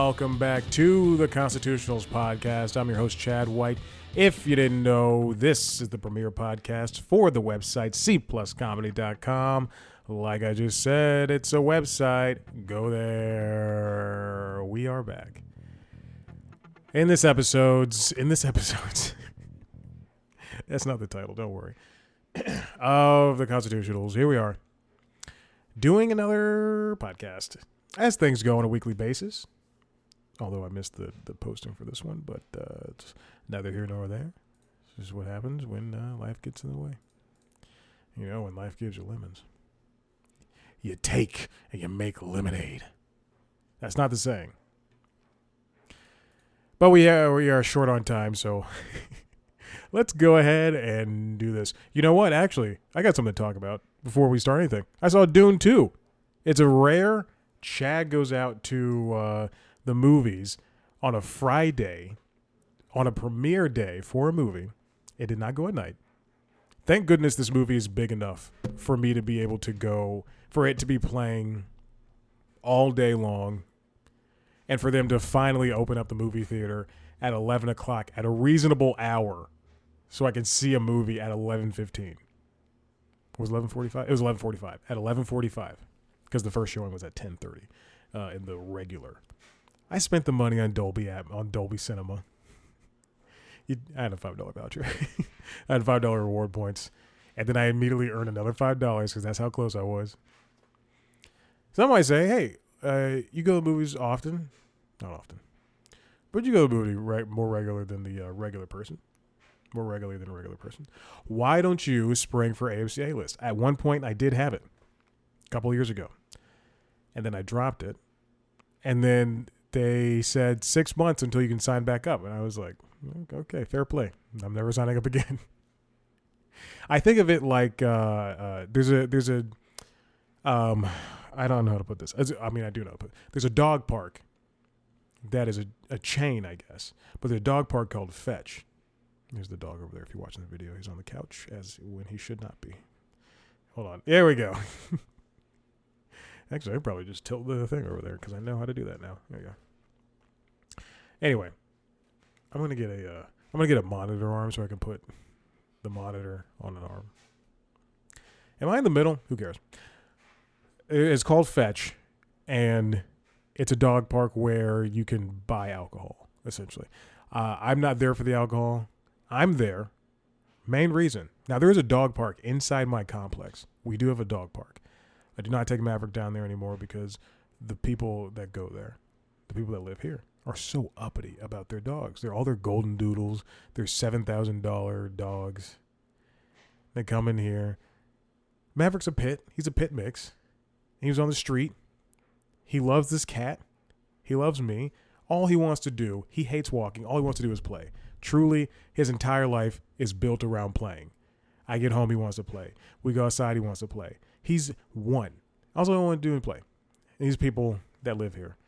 welcome back to the Constitutionals Podcast. I'm your host, Chad White. If you didn't know, this is the premier podcast for the website, cpluscomedy.com. Like I just said, it's a website. Go there. We are back. In this episode's, that's not the title, don't worry, of the Constitutionals, here we are, doing another podcast. As things go on a weekly basis, although I missed the posting for this one, but it's neither here nor there. This is what happens when life gets in the way. You know, when life gives you lemons, you take and you make lemonade. That's not the saying. But we are short on time, so let's go ahead and do this. You know what? Actually, I got something to talk about before we start anything. I saw Dune 2. It's a rare. Chad goes out to the movies on a Friday, on a premiere day for a movie. It did not go at night. Thank goodness this movie is big enough for me to be able to go, for it to be playing all day long, and for them to finally open up the movie theater at 11 o'clock at a reasonable hour so I can see a movie at 11:15. Was 11:45? It was 11:45. At 11:45. Because the first showing was at 10:30 in the regular. I spent the money on Dolby Cinema. I had a $5 voucher. I had $5 reward points. And then I immediately earned another $5 because that's how close I was. Some might say, hey, you go to movies often? Not often. But you go to the movie more regular than the regular person. More regularly than a regular person. Why don't you spring for AMC A-List? At one point, I did have it. A couple of years ago. And then I dropped it. And then they said 6 months until you can sign back up. And I was like, okay, fair play. I'm never signing up again. I think of it like there's a I don't know how to put this. I mean, I do know, but there's a dog park that is a chain, I guess. But there's a dog park called Fetch. There's the dog over there. If you're watching the video, he's on the couch as when he should not be. Hold on. There we go. Actually, I probably just tilt the thing over there because I know how to do that now. There you go. Anyway, I'm gonna get a monitor arm so I can put the monitor on an arm. Am I in the middle? Who cares? It's called Fetch, and it's a dog park where you can buy alcohol. Essentially, I'm not there for the alcohol. I'm there. Main reason. Now there is a dog park inside my complex. We do have a dog park. I do not take Maverick down there anymore because the people that go there, the people that live here, are so uppity about their dogs. They're all their golden doodles. They're $7,000 dogs. They come in here. Maverick's a pit. He's a pit mix. He was on the street. He loves this cat. He loves me. All he wants to do, he hates walking. All he wants to do is play. Truly, his entire life is built around playing. I get home, he wants to play. We go outside, he wants to play. He's one. All I want to do is play. These people that live here,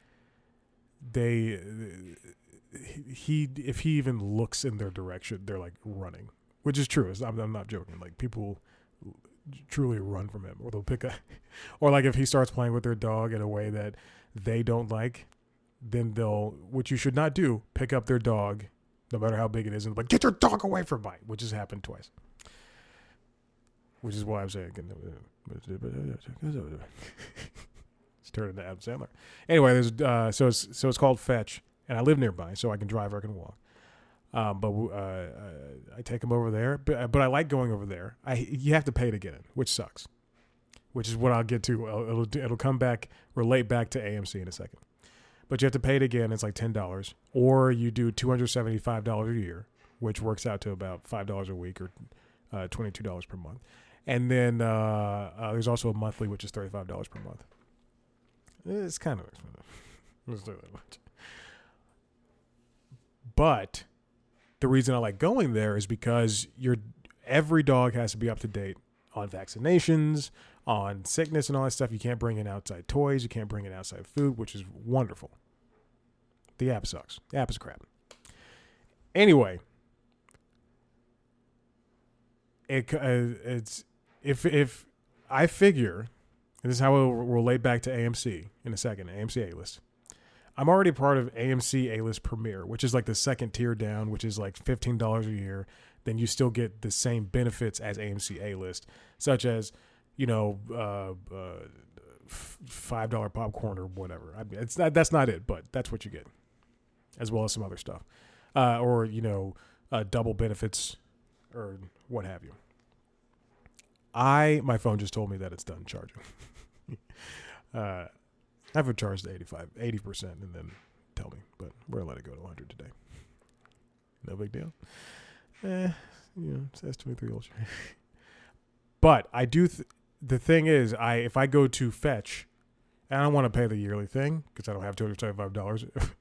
if he even looks in their direction, they're like running, which is true. I'm not joking. Like people truly run from him, or they'll pick up, or like if he starts playing with their dog in a way that they don't like, then they'll, which you should not do, pick up their dog, no matter how big it is, and like, get your dog away from me, which has happened twice. Which is why I'm saying, it's turned into Adam Sandler. Anyway, there's so it's called Fetch, and I live nearby, so I can drive or I can walk. I take him over there, but I like going over there. You have to pay to get in, which sucks. Which is what I'll get to. It'll come back, relate back to AMC in a second. But you have to pay it again. It's like $10, or you do $275 a year, which works out to about $5 a week or $22 per month. And then there's also a monthly, which is $35 per month. It's kind of expensive. It's not that much. But the reason I like going there is because every dog has to be up to date on vaccinations, on sickness and all that stuff. You can't bring in outside toys. You can't bring in outside food, which is wonderful. The app sucks. The app is crap. Anyway, it's if I figure, and this is how it will relate back to AMC in a second, AMC A-List. I'm already part of AMC A-List Premier, which is like the second tier down, which is like $15 a year. Then you still get the same benefits as AMC A-List, such as, $5 popcorn or whatever. I mean, that's not it, but that's what you get, as well as some other stuff, or double benefits or what have you. My phone just told me that it's done charging. I would charge the 80% and then tell me, but we're gonna let it go to 100 today. No big deal. It says 23 Ultra. But I do. The thing is, if I go to fetch, and I don't want to pay the yearly thing because I don't have $275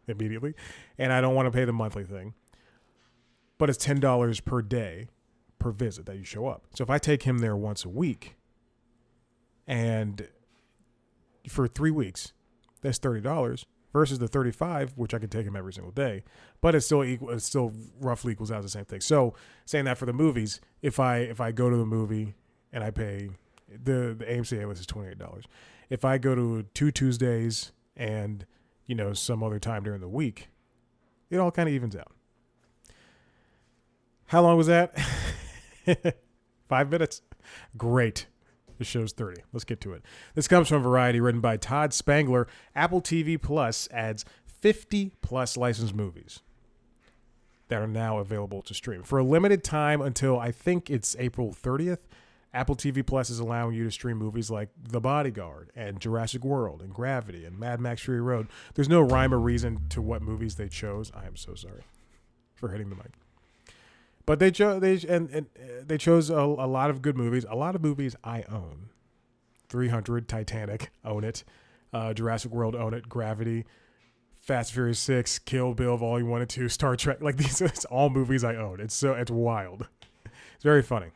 immediately, and I don't want to pay the monthly thing. But it's $10 per day per visit that you show up. So if I take him there once a week, and for 3 weeks, that's $30 versus the $35, which I could take him every single day. But it's still roughly equals out the same thing. So saying that for the movies, if I go to the movie and I pay the AMC A-List is $28. If I go to 2 Tuesdays and some other time during the week, it all kind of evens out. How long was that? 5 minutes? Great. The show's 30. Let's get to it. This comes from Variety, written by Todd Spangler. Apple TV Plus adds 50 plus licensed movies that are now available to stream. For a limited time until I think it's April 30th, Apple TV Plus is allowing you to stream movies like The Bodyguard and Jurassic World and Gravity and Mad Max Fury Road. There's no rhyme or reason to what movies they chose. I am so sorry for hitting the mic. But they chose a lot of good movies. A lot of movies I own. 300, Titanic, own it. Jurassic World, own it. Gravity, Fast and Furious 6, Kill Bill, Volume 1 and 2, Star Trek. Like these, it's all movies I own. It's wild. It's very funny.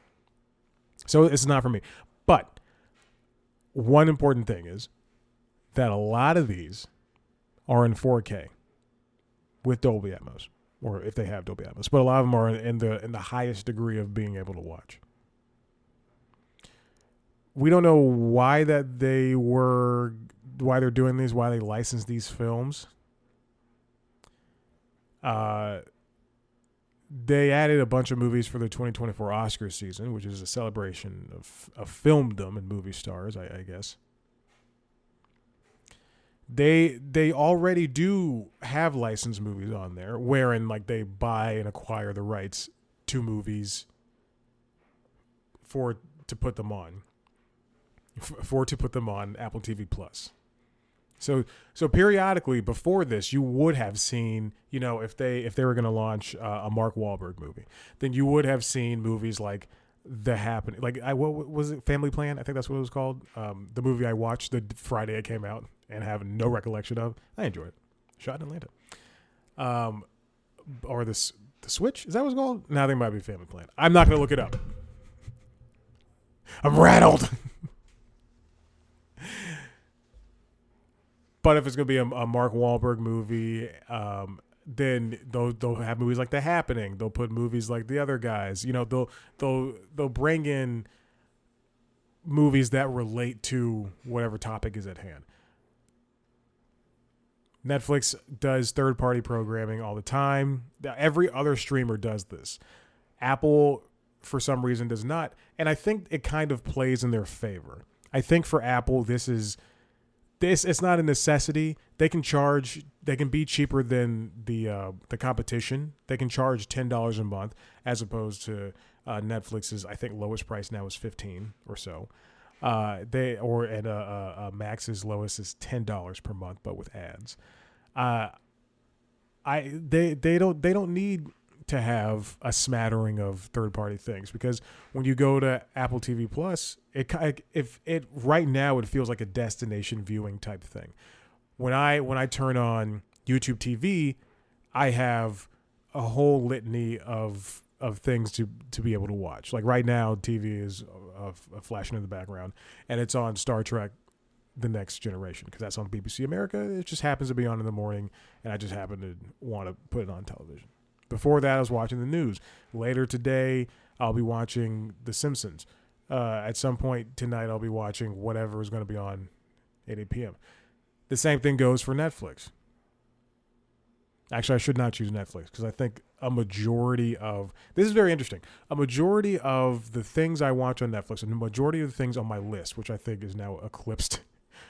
So it's not for me. But one important thing is that a lot of these are in 4K with Dolby Atmos, or if they have Dolby Atmos. But a lot of them are in the highest degree of being able to watch. We don't know why they're doing these, why they licensed these films. They added a bunch of movies for the 2024 Oscar season, which is a celebration of filmdom and movie stars, I guess. They already do have licensed movies on there, wherein like they buy and acquire the rights to movies to put them on Apple TV Plus. So periodically before this, you would have seen, if they were going to launch a Mark Wahlberg movie, then you would have seen movies like The Happening, like what was it, Family Plan? I think that's what it was called. The movie I watched the Friday it came out and have no recollection of. I enjoyed it. Shot in Atlanta. Or the Switch, is that what it's called? No, I think it might be Family Plan. I'm not going to look it up. I'm rattled. But if it's going to be a Mark Wahlberg movie, then they'll have movies like The Happening. They'll put movies like the other guys. They'll bring in movies that relate to whatever topic is at hand. Netflix does third-party programming all the time. Every other streamer does this. Apple, for some reason, does not. And I think it kind of plays in their favor. I think for Apple, it's not a necessity. They can be cheaper than the competition. They can charge $10 a month as opposed to Netflix's, I think, lowest price now is $15 or so. Max's lowest is $10 per month, but with ads. They don't need to have a smattering of third-party things, because when you go to Apple TV Plus, right now it feels like a destination viewing type thing. When I turn on YouTube TV, I have a whole litany of things to be able to watch. Like right now, TV is flashing in the background, and it's on Star Trek: The Next Generation, because that's on BBC America. It just happens to be on in the morning, and I just happen to want to put it on television. Before that, I was watching the news. Later today, I'll be watching The Simpsons. At some point tonight, I'll be watching whatever is going to be on at 8 p.m. The same thing goes for Netflix. Actually, I should not choose Netflix because I think a majority of this is very interesting. A majority of the things I watch on Netflix and the majority of the things on my list, which I think is now eclipsed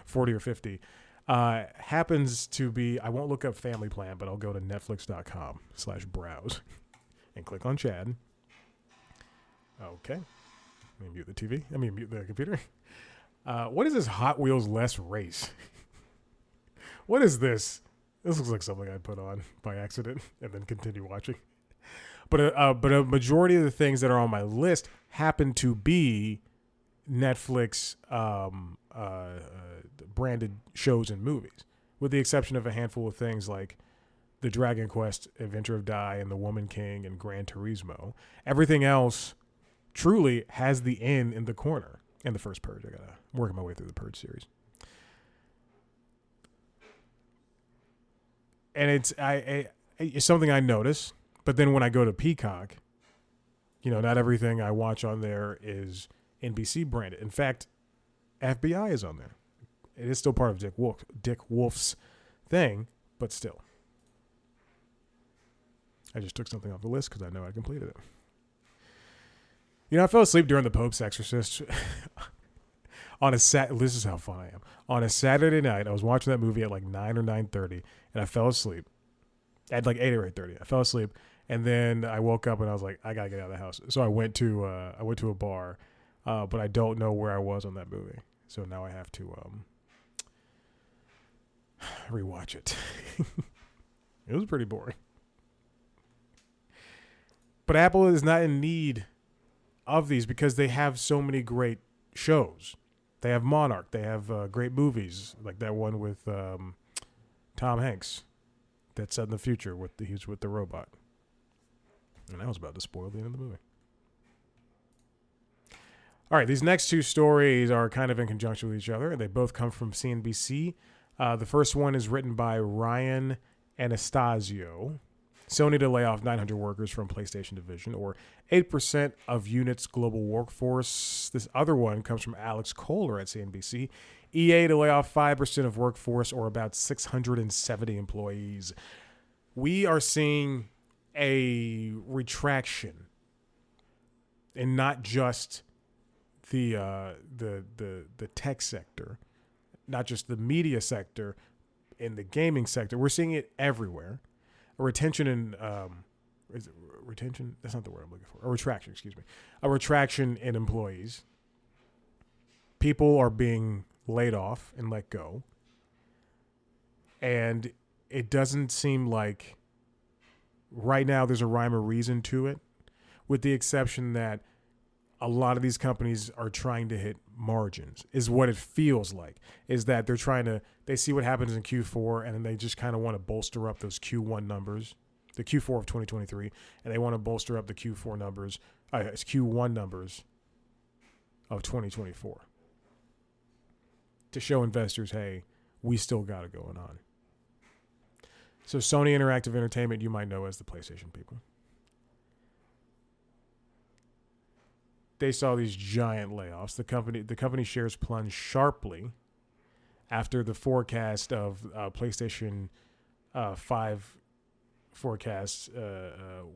40 or 50, happens to be, I won't look up Family Plan, but I'll go to netflix.com/browse and click on Chad. Okay. Let me mute the TV. Mute the computer. What is this Hot Wheels Less Race? What is this? This looks like something I put on by accident and then continue watching. But a majority of the things that are on my list happen to be Netflix branded shows and movies, with the exception of a handful of things like the Dragon Quest, Adventure of Dai, and The Woman King, and Gran Turismo. Everything else truly has the N in the corner. And the first Purge. I gotta work my way through the Purge series. And it's something I notice, but then when I go to Peacock, not everything I watch on there is NBC branded. In fact, FBI is on there. It is still part of Dick Wolf's thing, but still. I just took something off the list because I know I completed it. I fell asleep during The Pope's Exorcist. This is how fun I am. On a Saturday night, I was watching that movie at like 9 or 9:30, and I fell asleep. At like 8 or 8:30, I fell asleep, and then I woke up and I was like, I gotta get out of the house. So I went to a bar, but I don't know where I was on that movie. So now I have to rewatch it. It was pretty boring. But Apple is not in need of these because they have so many great shows. They have Monarch. They have great movies like that one with Tom Hanks that's set in the future he's with the robot. And I was about to spoil the end of the movie. All right, these next two stories are kind of in conjunction with each other. They both come from CNBC. The first one is written by Ryan Anastasio. Sony to lay off 900 workers from PlayStation division, or 8% of units global workforce. This other one comes from Alex Kohler at CNBC. EA to lay off 5% of workforce, or about 670 employees. We are seeing a retraction, and not just the tech sector, not just the media sector, in the gaming sector. We're seeing it everywhere. A retention in is it retention? That's not the word I'm looking for. A retraction, excuse me. A retraction in employees. People are being laid off and let go. And it doesn't seem like right now there's a rhyme or reason to it, with the exception that a lot of these companies are trying to hit margins, is what it feels like. Is that they see what happens in Q4 and then they just kind of want to bolster up those Q1 numbers, the Q4 of 2023, and they want to bolster up the Q4 numbers, Q1 numbers of 2024 to show investors, hey, we still got it going on. So Sony Interactive Entertainment, you might know as the PlayStation people. They saw these giant layoffs. The company shares plunged sharply after the forecast of PlayStation 5 forecasts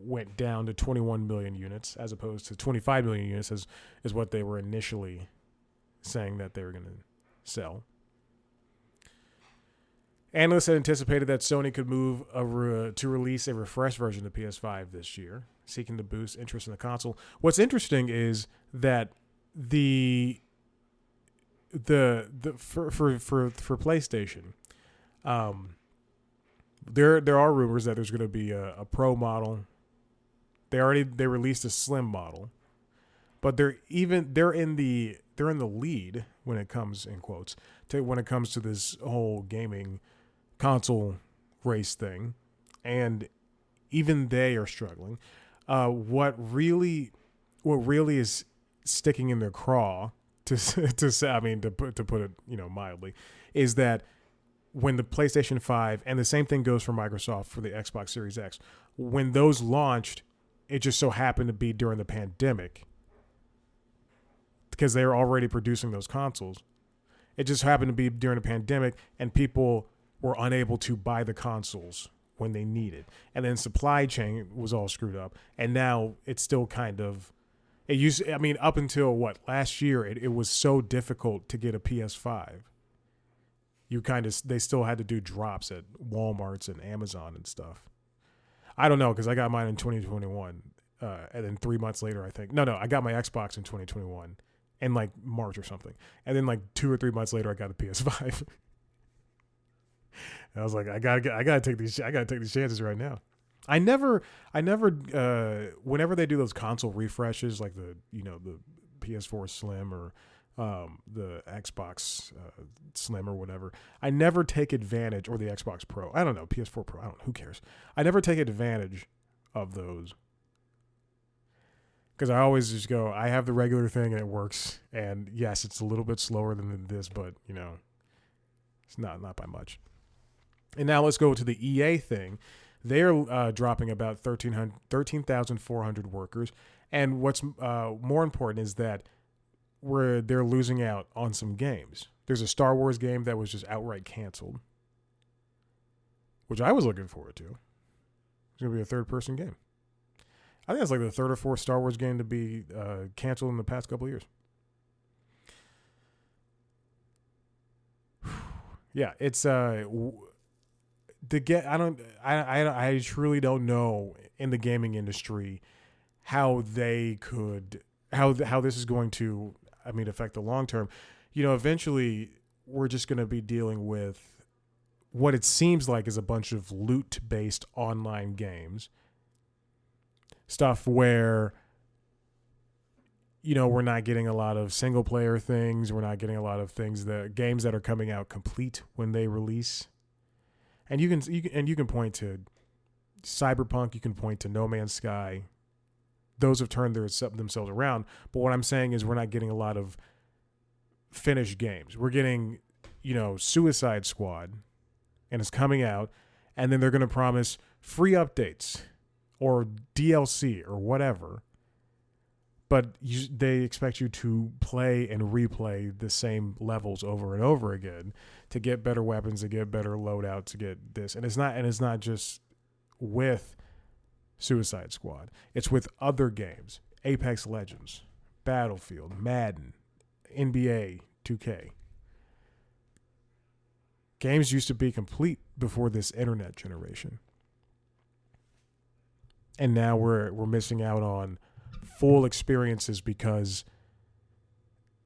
went down to 21 million units as opposed to 25 million units is what they were initially saying that they were going to sell. Analysts had anticipated that Sony could move to release a refreshed version of the PS5 this year, seeking to boost interest in the console. What's interesting is that for PlayStation, there are rumors that there's going to be a Pro model. They released a Slim model, but they're in the lead when it comes, in quotes, when it comes to this whole gaming console race thing, and even they are struggling. What really is sticking in their craw, to put it mildly, is that when the PlayStation 5, and the same thing goes for Microsoft for the Xbox Series X, when those launched, it just so happened to be during the pandemic because they were already producing those consoles. It just happened to be during the pandemic, and people were unable to buy the consoles when they need it. And then supply chain was all screwed up. And now it's still kind of, it used, I mean, up until what, last year, it was so difficult to get a PS5. They still had to do drops at Walmarts and Amazon and stuff. I don't know, because I got mine in 2021. And then 3 months later, I think. No, I got my Xbox in 2021 in like March or something. And then like 2 or 3 months later, I got a PS5. I was like, I gotta take these chances right now. I never, whenever they do those console refreshes, like the PS4 Slim or the Xbox Slim or whatever, I never take advantage, or the Xbox Pro. I don't know, PS4 Pro. I don't know. Who cares? I never take advantage of those because I always just go, I have the regular thing and it works. And yes, it's a little bit slower than this, but it's not by much. And now let's go to the EA thing. They're dropping about 13,400 workers. And what's more important is that they're losing out on some games. There's a Star Wars game that was just outright canceled, which I was looking forward to. It's going to be a third-person game. I think it's like the third or fourth Star Wars game to be canceled in the past couple of years. Yeah, it's I truly don't know in the gaming industry how this is going to, affect the long term. Eventually we're just going to be dealing with what it seems like is a bunch of loot-based online games. Stuff where, we're not getting a lot of single-player things. We're not getting a lot of games that are coming out complete when they release. And you can point to Cyberpunk. You can point to No Man's Sky. Those have turned themselves around. But what I'm saying is we're not getting a lot of finished games. We're getting, Suicide Squad, and it's coming out, and then they're going to promise free updates or DLC or whatever. But they expect you to play and replay the same levels over and over again to get better weapons, to get better loadout, to get this. And it's not just with Suicide Squad. It's with other games. Apex Legends, Battlefield, Madden, NBA 2K. Games used to be complete before this internet generation. And now we're missing out on full experiences because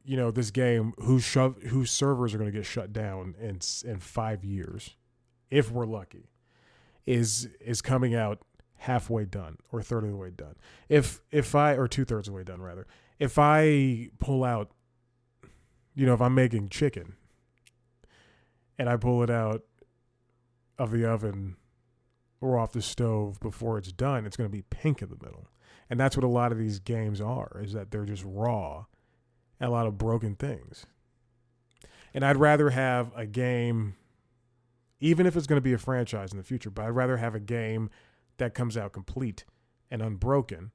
this game whose servers are going to get shut down in 5 years, if we're lucky, is coming out halfway done or a third of the way done. Or 2/3 of the way done rather. If I pull out, if I'm making chicken and I pull it out of the oven or off the stove before it's done, it's going to be pink in the middle. And that's what a lot of these games are, is that they're just raw and a lot of broken things. And I'd rather have a game, even if it's going to be a franchise in the future, but I'd rather have a game that comes out complete and unbroken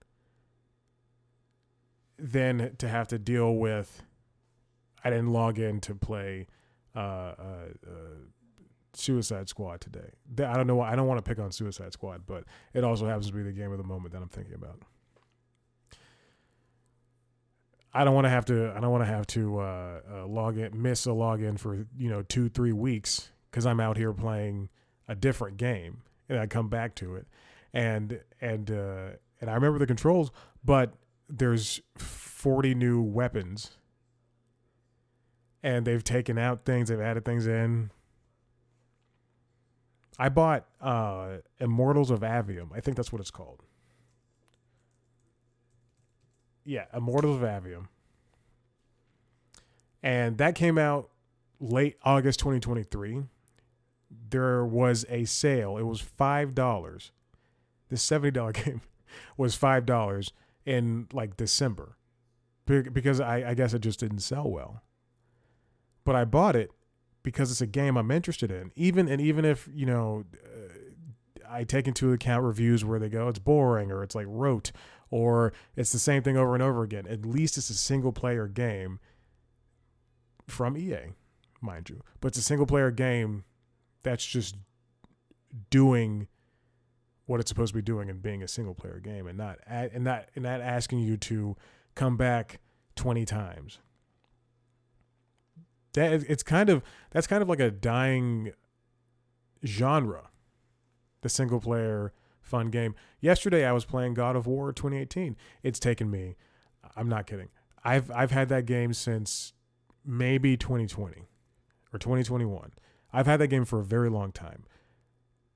than to have to deal with, I didn't log in to play Suicide Squad today. I don't know why. I don't want to pick on Suicide Squad, but it also happens to be the game of the moment that I'm thinking about. I don't want to have to miss a login for 2-3 weeks because I'm out here playing a different game and I come back to it, and I remember the controls, but there's 40 new weapons, and they've taken out things, they've added things in. I bought Immortals of Avium. I think that's what it's called. Yeah, Immortals of Avium. And that came out late August 2023. There was a sale. It was $5. The $70 game was $5 in like December. Because I guess it just didn't sell well. But I bought it because it's a game I'm interested in. Even if, I take into account reviews where they go, it's boring or it's like rote or it's the same thing over and over again. At least it's a single player game from EA, mind you. But it's a single player game that's just doing what it's supposed to be doing and being a single player game, and not asking you to come back 20 times. That's kind of like a dying genre, the single player fun game. Yesterday I was playing God of War 2018. It's taken me, I'm not kidding, I've had that game since maybe 2020 or 2021. I've had that game for a very long time.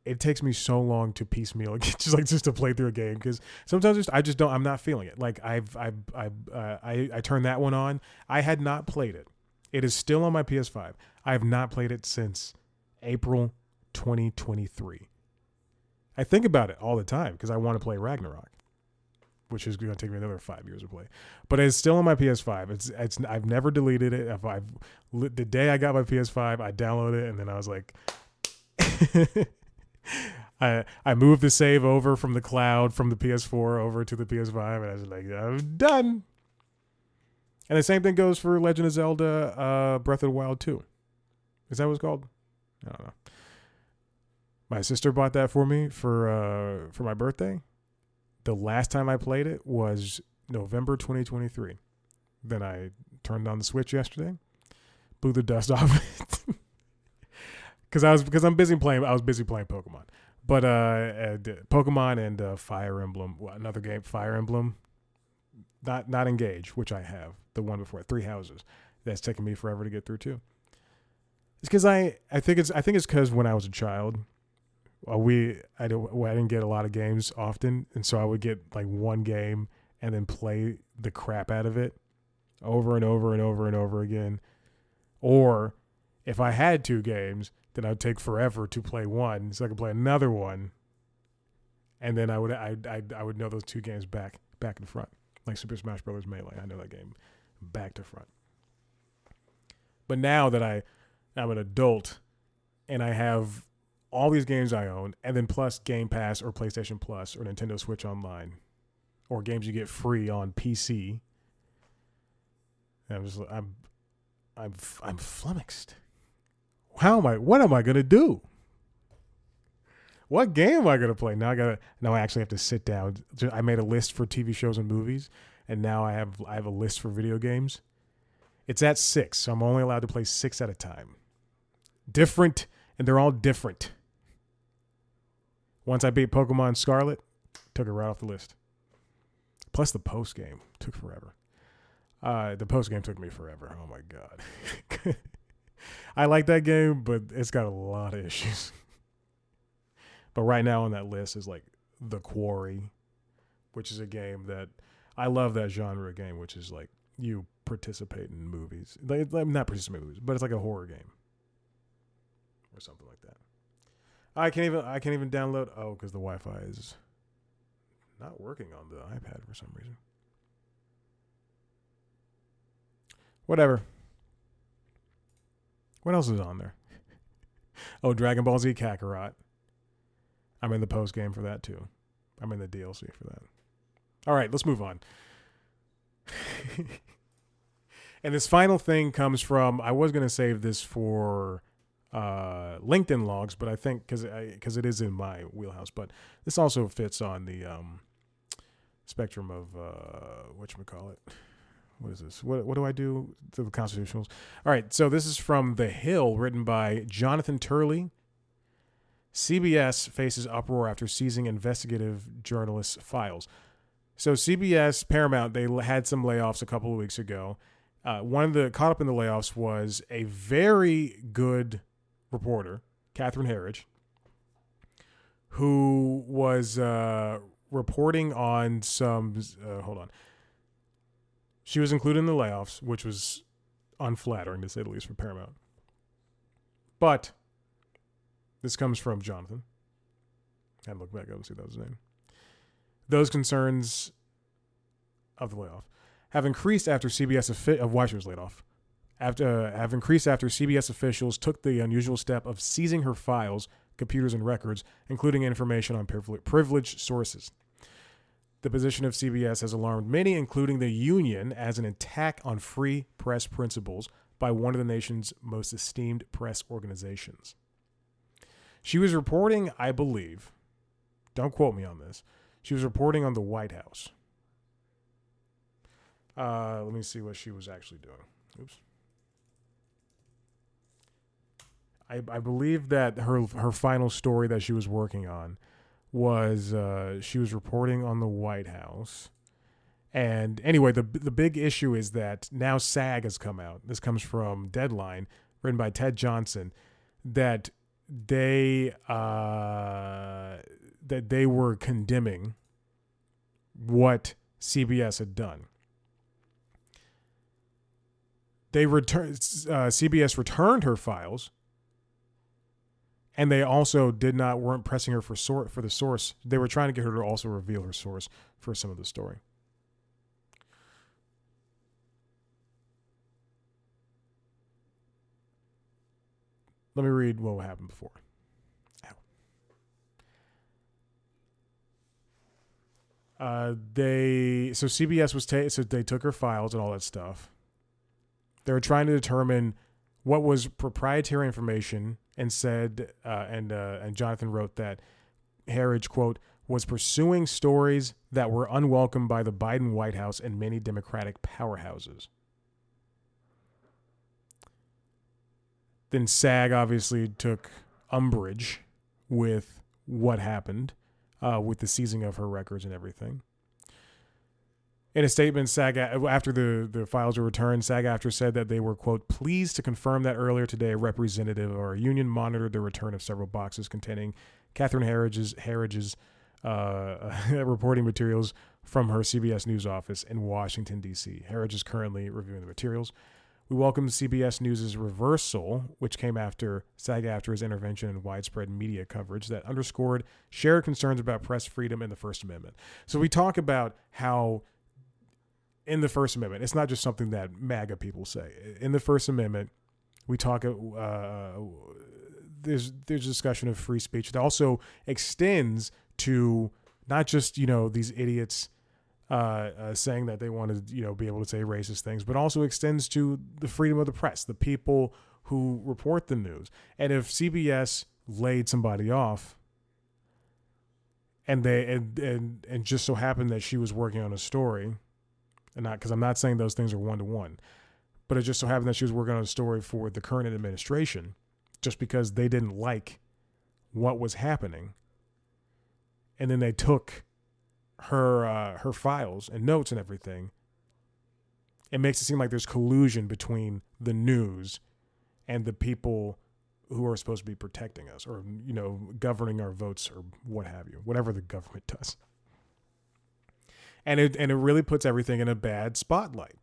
It takes me so long to piecemeal just to play through a game, because sometimes I'm not feeling it. Like I turned that one on. I had not played it. It is still on my PS5. I have not played it since April 2023. I think about it all the time because I want to play Ragnarok, which is going to take me another 5 years to play. But it's still on my PS5. I've never deleted it. The day I got my PS5, I downloaded it, and then I was like, I moved the save over from the cloud from the PS4 over to the PS5, and I was like, I'm done. And the same thing goes for Legend of Zelda Breath of the Wild 2. Is that what it's called? I don't know. My sister bought that for me for my birthday. The last time I played it was November 2023. Then I turned on the Switch yesterday, blew the dust off it. Because I'm busy playing. I was busy playing Pokemon, but Pokemon and Fire Emblem, another game, Fire Emblem, not Engage, which I have, the one before, Three Houses. That's taken me forever to get through too. It's because I think it's because when I was a child, I didn't get a lot of games often, and so I would get like one game and then play the crap out of it over and over and over and over again, or if I had two games, then I'd take forever to play one, so I could play another one, and then I would know those two games back and front, like Super Smash Bros. Melee. I know that game back to front. But now that I'm an adult and I have all these games I own, and then plus Game Pass or PlayStation Plus or Nintendo Switch Online, or games you get free on PC, I'm flummoxed. What am I gonna do? What game am I gonna play? Now I actually have to sit down. I made a list for TV shows and movies, and now I have a list for video games. It's at 6, so I'm only allowed to play 6 at a time. Different, and they're all different. Once I beat Pokemon Scarlet, took it right off the list. Plus the post game took forever. The post game took me forever. Oh my god. I like that game, but it's got a lot of issues. But right now on that list is like The Quarry, which is a game that I love, that genre of game, which is like you participate in movies. Like, not participate in movies, but it's like a horror game or something like that. I can't even download. Oh, because the Wi-Fi is not working on the iPad for some reason. Whatever. What else is on there? Oh, Dragon Ball Z Kakarot. I'm in the post game for that too. I'm in the DLC for that. All right, let's move on. And this final thing comes from, I was going to save this for LinkedIn logs, but I think because it is in my wheelhouse, but this also fits on the spectrum of whatchamacallit. What is this? What do I do to the constitutionals? All right, so this is from The Hill, written by Jonathan Turley. CBS faces uproar after seizing investigative journalists' files. So CBS, Paramount, they had some layoffs a couple of weeks ago. Caught up in the layoffs was a very good reporter, Catherine Herridge, who was reporting on some. Hold on. She was included in the layoffs, which was unflattering, to say the least, for Paramount. But this comes from Jonathan. I had to look back up and see if that was his name. Those concerns of the layoff have increased after CBS of why she was laid off. Have increased after CBS officials took the unusual step of seizing her files, computers, and records, including information on privileged sources. The position of CBS has alarmed many, including the union, as an attack on free press principles by one of the nation's most esteemed press organizations. She was reporting, I believe, Don't quote me on this. She was reporting on the White House. Let me see what she was actually doing. Oops. I believe that her final story that she was working on was she was reporting on the White House. And anyway, the big issue is that now SAG has come out. This comes from Deadline, written by Ted Johnson, that they were condemning what CBS had done. CBS returned her files, and they also weren't pressing her for the source. They were trying to get her to also reveal her source for some of the story. Let me read what happened before. CBS so they took her files and all that stuff. They were trying to determine what was proprietary information, and said, and Jonathan wrote that Herridge, quote, was pursuing stories that were unwelcome by the Biden White House and many Democratic powerhouses. Then SAG obviously took umbrage with what happened, with the seizing of her records and everything. In a statement, SAG, after the files were returned, SAG-AFTRA said that they were, quote, pleased to confirm that earlier today a representative of our union monitored the return of several boxes containing Catherine Herridge's reporting materials from her CBS News office in Washington, D.C. Herridge is currently reviewing the materials. We welcome CBS News' reversal, which came after SAG-AFTRA's intervention in widespread media coverage that underscored shared concerns about press freedom and the First Amendment. So we talk about how in the First Amendment, it's not just something that MAGA people say. In the First Amendment, we talk, there's discussion of free speech that also extends to not just, these idiots saying that they want to, be able to say racist things, but also extends to the freedom of the press, the people who report the news. And if CBS laid somebody off, and just so happened that she was working on a story, and not because I'm not saying those things are one-to-one, but it just so happened that she was working on a story for the current administration, just because they didn't like what was happening, and then they took her files and notes and everything. It makes it seem like there's collusion between the news and the people who are supposed to be protecting us, or governing our votes, or what have you, whatever the government does. And it really puts everything in a bad spotlight.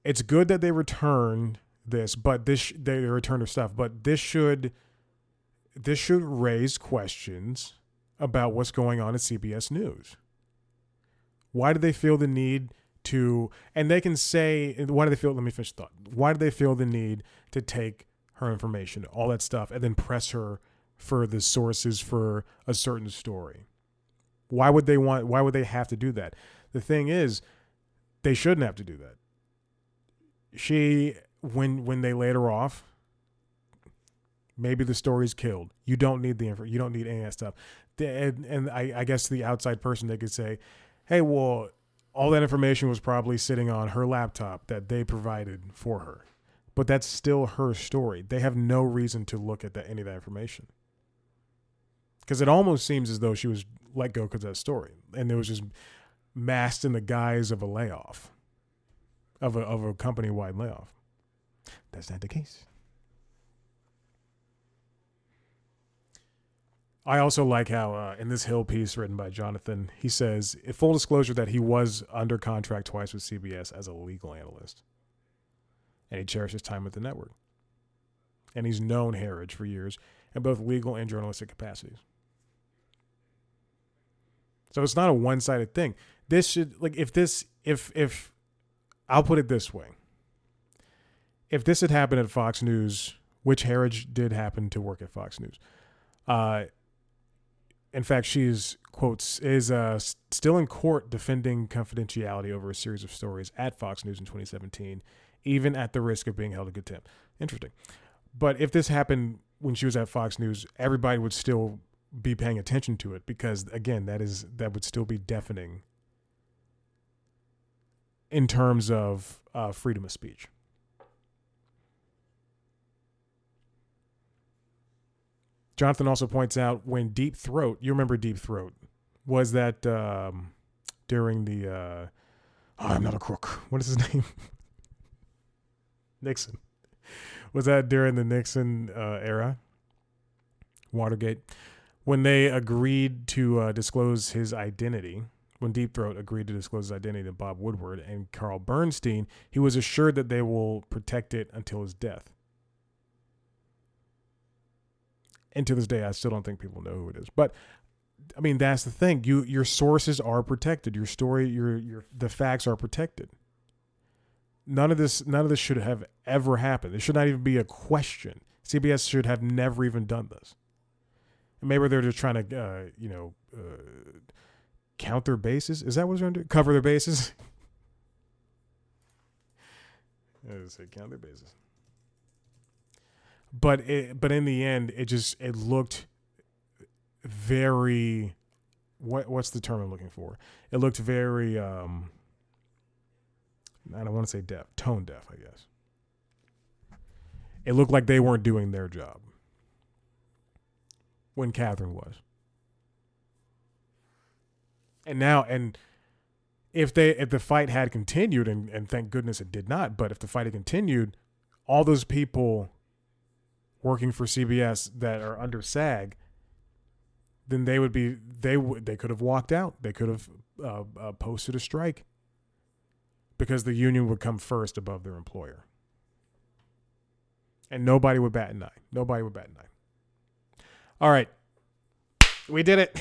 It's good that they returned this, but they returned her stuff, but this should raise questions about what's going on at CBS News. Why do they feel the need to, and they can say, why do they feel, let me finish the thought. Why do they feel the need to take her information, all that stuff, and then press her for the sources for a certain story? Why would they have to do that? The thing is, they shouldn't have to do that. When they laid her off, maybe the story's killed. You don't need you don't need any of that stuff. And I guess the outside person, they could say, hey, well, all that information was probably sitting on her laptop that they provided for her. But that's still her story. They have no reason to look at any of that information. Because it almost seems as though she was let go because of that story. And it was just masked in the guise of a layoff, of a company-wide layoff. That's not the case. I also like how in this Hill piece written by Jonathan, he says, full disclosure that he was under contract twice with CBS as a legal analyst. And he cherishes time with the network. And he's known Herridge for years in both legal and journalistic capacities. So it's not a one-sided thing. This should, like, if I'll put it this way. If this had happened at Fox News, which Herridge did happen to work at Fox News, in fact, she's, quotes, is still in court defending confidentiality over a series of stories at Fox News in 2017, even at the risk of being held in contempt. Interesting. But if this happened when she was at Fox News, everybody would still be paying attention to it, because again, that would still be deafening in terms of freedom of speech. Jonathan also points out when Deep Throat, you remember Deep Throat, was that during the I'm not a crook. What is his name? Nixon. Was that during the Nixon era? Watergate. When they agreed to disclose his identity, when Deep Throat agreed to disclose his identity to Bob Woodward and Carl Bernstein, he was assured that they will protect it until his death. And to this day, I still don't think people know who it is. But I mean, that's the thing. Your sources are protected. Your story, the facts are protected. None of this should have ever happened. There should not even be a question. CBS should have never even done this. And maybe they're just trying to, count their bases. Is that what they're trying to do? Cover their bases. I was say count their bases. But in the end, it looked very, what's the term I'm looking for? It looked very, I don't want to say deaf, tone deaf, I guess. It looked like they weren't doing their job when Catherine was. And if the fight had continued, and thank goodness it did not, but if the fight had continued, all those people working for CBS that are under SAG, then they could have walked out. They could have posted a strike, because the union would come first above their employer. And nobody would bat an eye. Nobody would bat an eye. All right. We did it.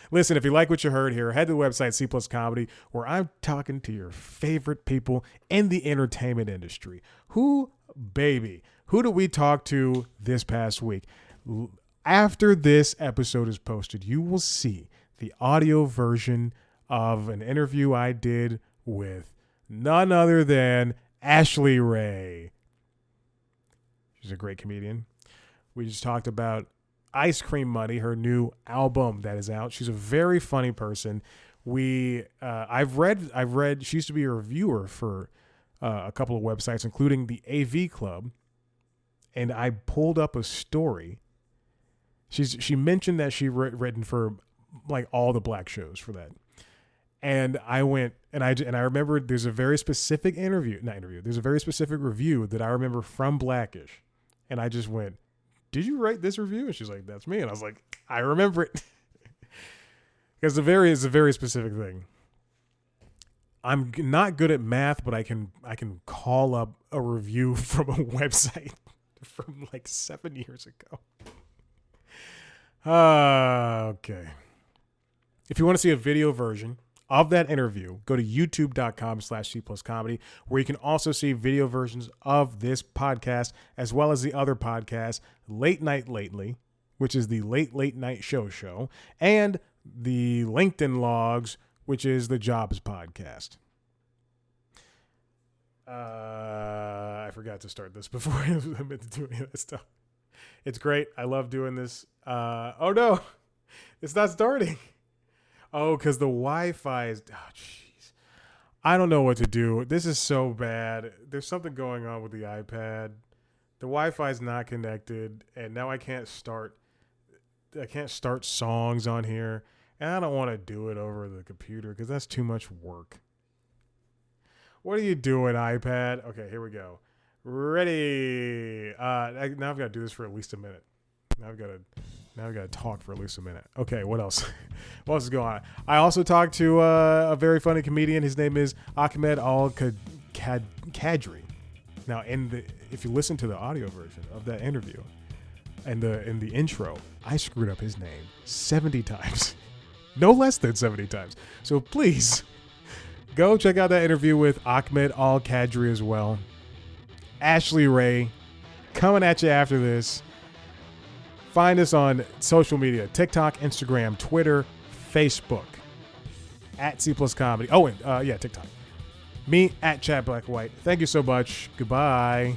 Listen, if you like what you heard here, head to the website C Plus Comedy, where I'm talking to your favorite people in the entertainment industry. Who do we talk to this past week? After this episode is posted, you will see the audio version of an interview I did with none other than Ashley Ray. She's a great comedian. We just talked about Ice Cream Money, her new album that is out. She's a very funny person. I've read, she used to be a reviewer for a couple of websites, including the AV Club. And I pulled up a story. She mentioned that she written for like all the black shows for that. And I went and I remember there's a very specific there's a very specific review that I remember from Blackish. And I just went, "Did you write this review?" And she's like, "That's me." And I was like, "I remember it." Because it's a very specific thing. I'm not good at math, but I can call up a review from a website from like 7 years ago. Okay. If you want to see a video version of that interview, go to youtube.com/C+comedy, where you can also see video versions of this podcast, as well as the other podcasts, Late Night Lately, which is the late night show, and the LinkedIn Logs, which is the Jobs podcast. I forgot to start this before I meant to do any of that stuff. It's great. I love doing this. Oh no, it's not starting. Oh, because the Wi-Fi is... Oh, jeez. I don't know what to do. This is so bad. There's something going on with the iPad. The Wi-Fi is not connected, and now I can't start songs on here. And I don't want to do it over the computer because that's too much work. What are you doing, iPad? Okay, here we go. Ready. Now I've got to do this for at least a minute. Now I've got to talk for at least a minute. Okay, what else? What else is going on? I also talked to a very funny comedian. His name is Ahmed Al-Kadri. Now, if you listen to the audio version of that interview, in the intro, I screwed up his name 70 times. No less than 70 times. So please, go check out that interview with Ahmed Al-Kadri as well. Ashley Ray, coming at you after this. Find us on social media, TikTok, Instagram, Twitter, Facebook, at C Plus Comedy. Oh, and TikTok. Me, at Chad Black White. Thank you so much. Goodbye.